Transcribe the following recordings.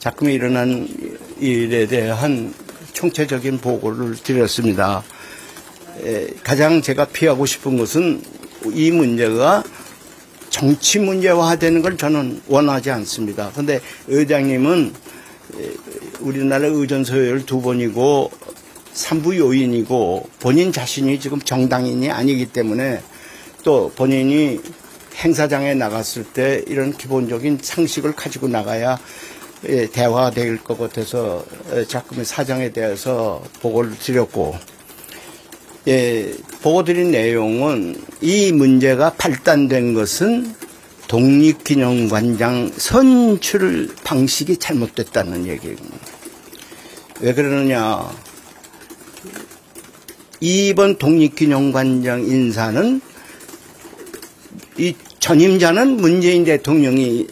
작금에 일어난 일에 대한 총체적인 보고를 드렸습니다. 가장 제가 피하고 싶은 것은 이 문제가 정치 문제화되는 걸 저는 원하지 않습니다. 그런데 의장님은 우리나라 의전 소요율 2번이고 3부 요인이고 본인 자신이 지금 정당인이 아니기 때문에 또 본인이 행사장에 나갔을 때 이런 기본적인 상식을 가지고 나가야 대화될 것 같아서 작금의 사정에 대해서 보고를 드렸고, 보고 드린 내용은 이 문제가 발단된 것은 독립기념관장 선출 방식이 잘못됐다는 얘기입니다. 왜 그러느냐. 이번 독립기념관장 인사는 이 전임자는 문재인 대통령이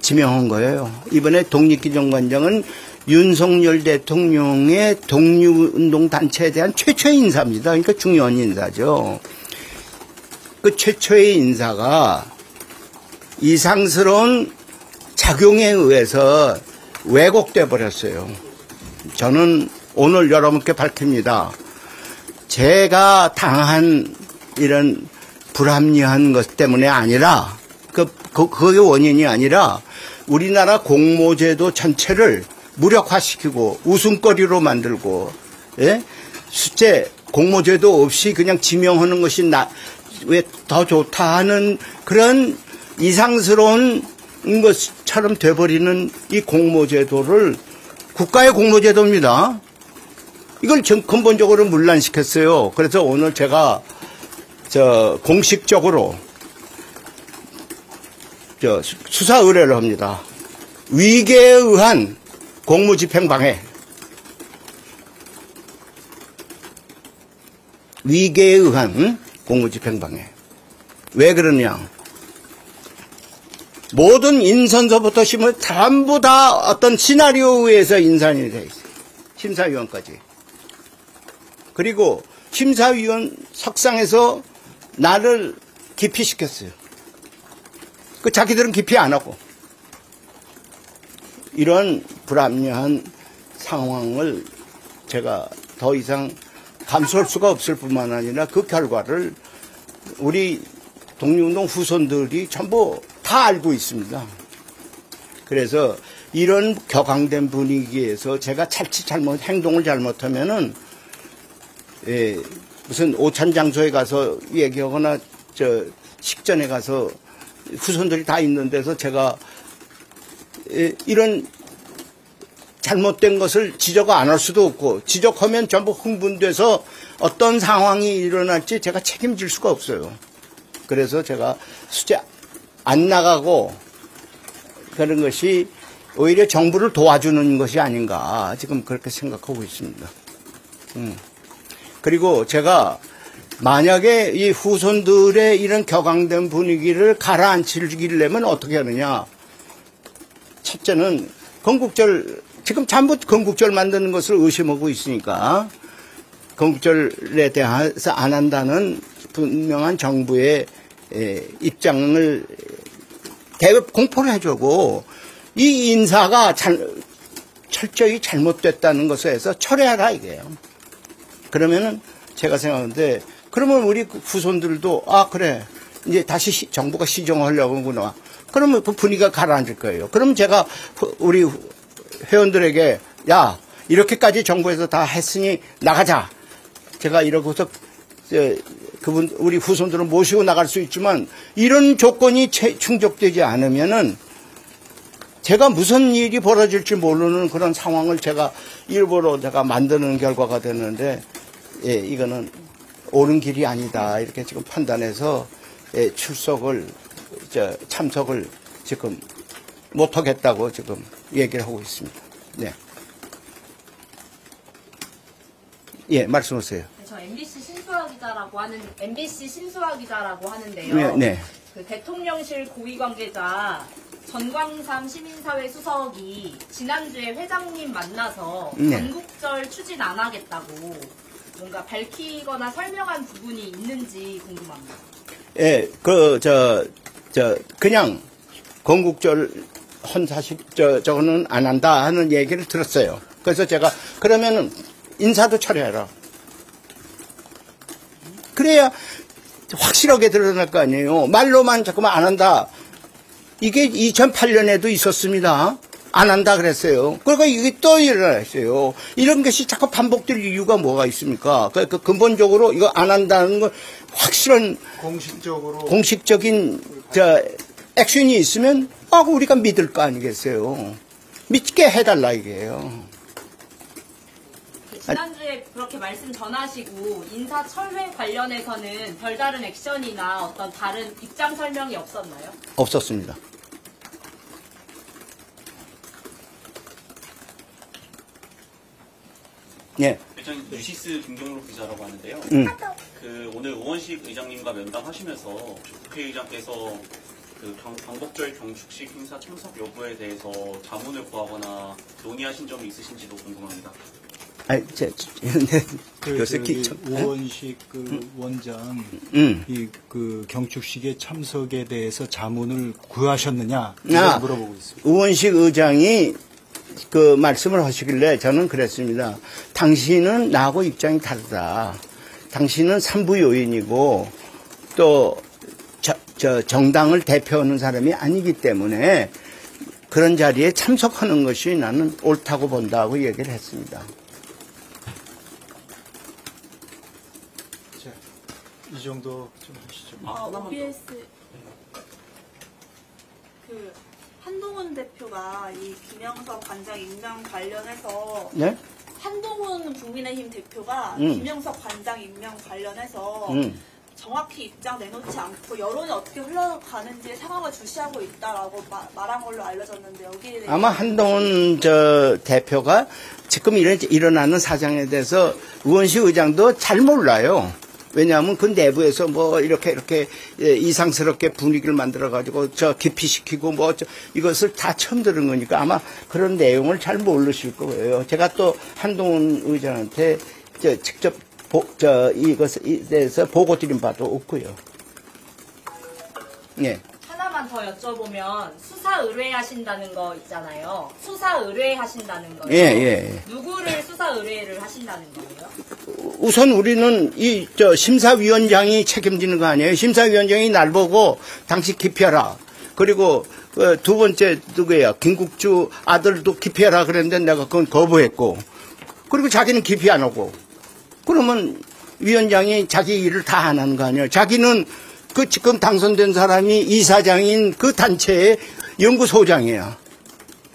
지명한 거예요. 이번에 독립기념관장은 윤석열 대통령의 독립운동단체에 대한 최초의 인사입니다. 그러니까 중요한 인사죠. 그 최초의 인사가 이상스러운 작용에 의해서 왜곡돼 버렸어요. 저는 오늘 여러분께 밝힙니다. 제가 당한 이런 불합리한 것 때문에 아니라 그게 원인이 아니라 우리나라 공모제도 전체를 무력화시키고 웃음거리로 만들고, 숫제 공모제도 없이 그냥 지명하는 것이 왜 더 좋다 하는 그런 이상스러운 것처럼 돼버리는 이 공모제도를 국가의 공모제도입니다. 이걸 근본적으로 문란시켰어요. 그래서 오늘 제가 공식적으로 수사 의뢰를 합니다. 위계에 의한 공무집행방해. 위계에 의한 공무집행방해. 왜 그러냐. 모든 인선서부터 심은 전부 다 어떤 시나리오에 의해서 인선이 돼 있어요. 심사위원까지. 그리고 심사위원 석상에서 나를 기피시켰어요. 자기들은 기피 안 하고. 이런 불합리한 상황을 제가 더 이상 감수할 수가 없을 뿐만 아니라 그 결과를 우리 독립운동 후손들이 전부 다 알고 있습니다. 그래서 이런 격앙된 분위기에서 제가 행동을 잘못하면은, 무슨 오찬장소에 가서 얘기하거나, 식전에 가서 후손들이 다 있는 데서 제가 이런 잘못된 것을 지적 안 할 수도 없고, 지적하면 전부 흥분돼서 어떤 상황이 일어날지 제가 책임질 수가 없어요. 그래서 제가 수제 안 나가고 그런 것이 오히려 정부를 도와주는 것이 아닌가 지금 그렇게 생각하고 있습니다. 그리고 제가 만약에 이 후손들의 이런 격앙된 분위기를 가라앉히려면 어떻게 하느냐. 첫째는 건국절, 지금 전부 건국절 만드는 것을 의심하고 있으니까 건국절에 대해서 안 한다는 분명한 정부의 입장을 공포를 해주고, 이 인사가 철저히 잘못됐다는 것에 대해서 철회하라 이게요. 그러면은 제가 생각하는데, 그러면 우리 후손들도 그래 이제 다시 정부가 시정하려고 하구나. 그러면 그 분위기가 가라앉을 거예요. 그럼 제가 우리 회원들에게 야 이렇게까지 정부에서 다 했으니 나가자. 제가 이러고서 우리 후손들은 모시고 나갈 수 있지만 이런 조건이 충족되지 않으면은 제가 무슨 일이 벌어질지 모르는 그런 상황을 제가 일부러 제가 만드는 결과가 되는데, 이거는 옳은 길이 아니다 이렇게 지금 판단해서 참석을 지금 못하겠다고 지금 얘기를 하고 있습니다. 네. 말씀하세요. 저 MBC 신수아 기자라고 하는데요. 네, 네. 그 대통령실 고위 관계자 전광삼 시민사회 수석이 지난주에 회장님 만나서 건국절 추진 안 하겠다고 뭔가 밝히거나 설명한 부분이 있는지 궁금합니다. 그냥 건국절 헌사식 저거는 안 한다 하는 얘기를 들었어요. 그래서 제가 그러면은 인사도 처리해라. 그래야 확실하게 드러날 거 아니에요. 말로만 자꾸만 안 한다. 이게 2008년에도 있었습니다. 안 한다 그랬어요. 그러니까 이게 또 일어났어요. 이런 것이 자꾸 반복될 이유가 뭐가 있습니까? 그 근본적으로 이거 안 한다는 건 확실한 공식적인 액션이 있으면 우리가 믿을 거 아니겠어요. 믿게 해달라 이게요. 지난주에 그렇게 말씀 전하시고 인사 철회 관련해서는 별다른 액션이나 어떤 다른 입장 설명이 없었나요? 없었습니다. 예. 회장님, 뉴시스 김경록 기자라고 하는데요. 그 오늘 우원식 의장님과 면담하시면서 국회의장께서 그 광복절 경축식 행사 참석 여부에 대해서 자문을 구하거나 논의하신 점이 있으신지도 궁금합니다. 우원식 원장 그 경축식의 참석에 대해서 자문을 구하셨느냐 물어보고 있습니다. 우원식 의장이 그 말씀을 하시길래 저는 그랬습니다. 당신은 나하고 입장이 다르다. 당신은 산부 요인이고 또 정당을 대표하는 사람이 아니기 때문에 그런 자리에 참석하는 것이 나는 옳다고 본다고 얘기를 했습니다. 자, 이 정도 좀 하시죠. OBS 한동훈 대표가 이 김영석 관장 임명 관련해서 네? 한동훈 국민의힘 대표가 김영석 관장 임명 관련해서 정확히 입장 내놓지 않고 여론이 어떻게 흘러가는지 상황을 주시하고 있다라고 말한 걸로 알려졌는데 여기에 대해서 아마 한동훈 대표가 지금 일어나는 사정에 대해서 우원식 의장도 잘 몰라요. 왜냐하면 그 내부에서 뭐 이렇게 이상스럽게 분위기를 만들어가지고 기피시키고 이것을 다 처음 들은 거니까 아마 그런 내용을 잘 모르실 거예요. 제가 또 한동훈 의장한테 직접 이것에 대해서 보고 드린 바도 없고요. 예. 하나만 더 여쭤보면 수사 의뢰하신다는 거 있잖아요. 수사 의뢰하신다는 거예요. 예. 누구를 수사 의뢰를 하신다는 거예요? 우선 우리는 심사위원장이 책임지는 거 아니에요. 심사위원장이 날 보고 당신 기피하라. 그리고 두 번째 누구예요? 김국주 아들도 기피하라 그랬는데 내가 그건 거부했고. 그리고 자기는 기피 안 하고. 그러면 위원장이 자기 일을 다 안 하는 거 아니에요. 자기는 그 지금 당선된 사람이 이사장인 그 단체의 연구소장이에요.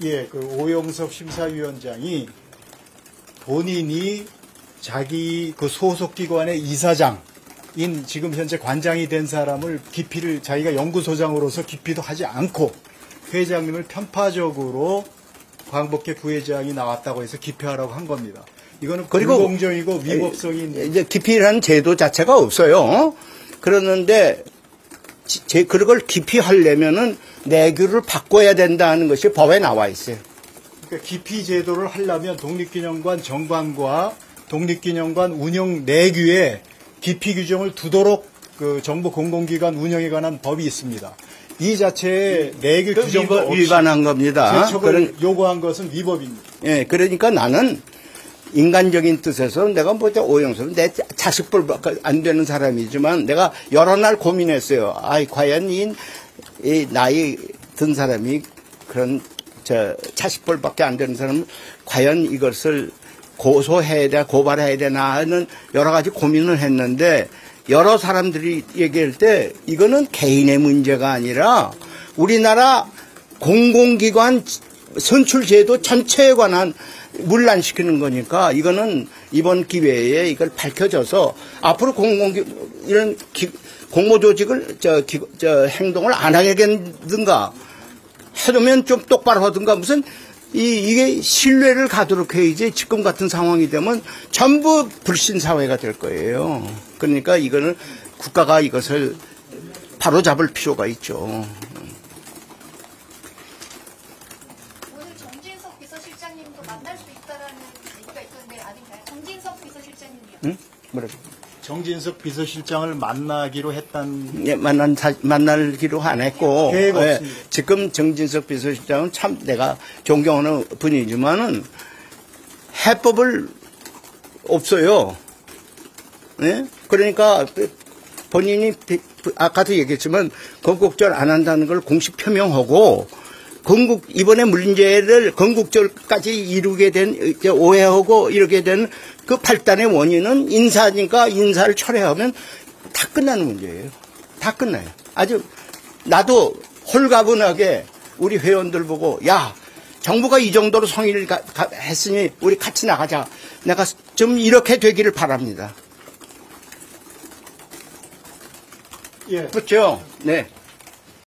예, 그 오영석 심사위원장이 본인이 자기 그 소속기관의 이사장인 지금 현재 관장이 된 사람을 기피를 자기가 연구소장으로서 기피도 하지 않고 회장님을 편파적으로 광복회 부회장이 나왔다고 해서 기피하라고 한 겁니다. 이거는 불공정이고 위법성인 이제 기피라는 제도 자체가 없어요. 그러는데 그걸 기피하려면은 내규를 바꿔야 된다는 것이 법에 나와 있어요. 그러니까 기피 제도를 하려면 독립기념관 정관과 독립기념관 운영 내규에 기피 규정을 두도록 그 정부 공공기관 운영에 관한 법이 있습니다. 이 자체의 내규 규정도 없이 위반한 겁니다. 제척을 요구한 것은 위법입니다. 예, 그러니까 나는 인간적인 뜻에서 내가 오영석 내 자식뻘밖에 안 되는 사람이지만 내가 여러 날 고민했어요. 과연 이 나이 든 사람이 그런 자식뻘밖에 안 되는 사람은 과연 이것을 고소해야 되나 고발해야 되나 하는 여러 가지 고민을 했는데 여러 사람들이 얘기할 때 이거는 개인의 문제가 아니라 우리나라 공공기관 선출제도 전체에 관한 문란시키는 거니까 이거는 이번 기회에 이걸 밝혀져서 앞으로 이런 공모조직을 행동을 안 하겠든가 해두면 좀 똑바로 하든가 무슨 이게 신뢰를 가도록 해야지 지금 같은 상황이 되면 전부 불신 사회가 될 거예요. 그러니까 이거는 국가가 이것을 바로잡을 필요가 있죠. 오늘 정진석 비서실장님도 만날 수 있다라는 얘기가 있던데 아닌가요? 정진석 비서실장님이요. 응? 뭐라고? 정진석 비서실장을 만나기로 했단 예, 만날기로 안 했고 계획 예, 없습니다. 지금 정진석 비서실장은 참 내가 존경하는 분이지만은 해법을 없어요. 예? 그러니까 본인이 아까도 얘기했지만 건국절 안 한다는 걸 공식 표명하고 이번에 문제를 건국절까지 이루게 된 이제 오해하고 이렇게 된 그 발단의 원인은 인사니까 인사를 철회하면 다 끝나는 문제예요. 다 끝나요. 아주 나도 홀가분하게 우리 회원들 보고 야 정부가 이 정도로 성의를 했으니 우리 같이 나가자. 내가 좀 이렇게 되기를 바랍니다. 예. 그렇죠? 네.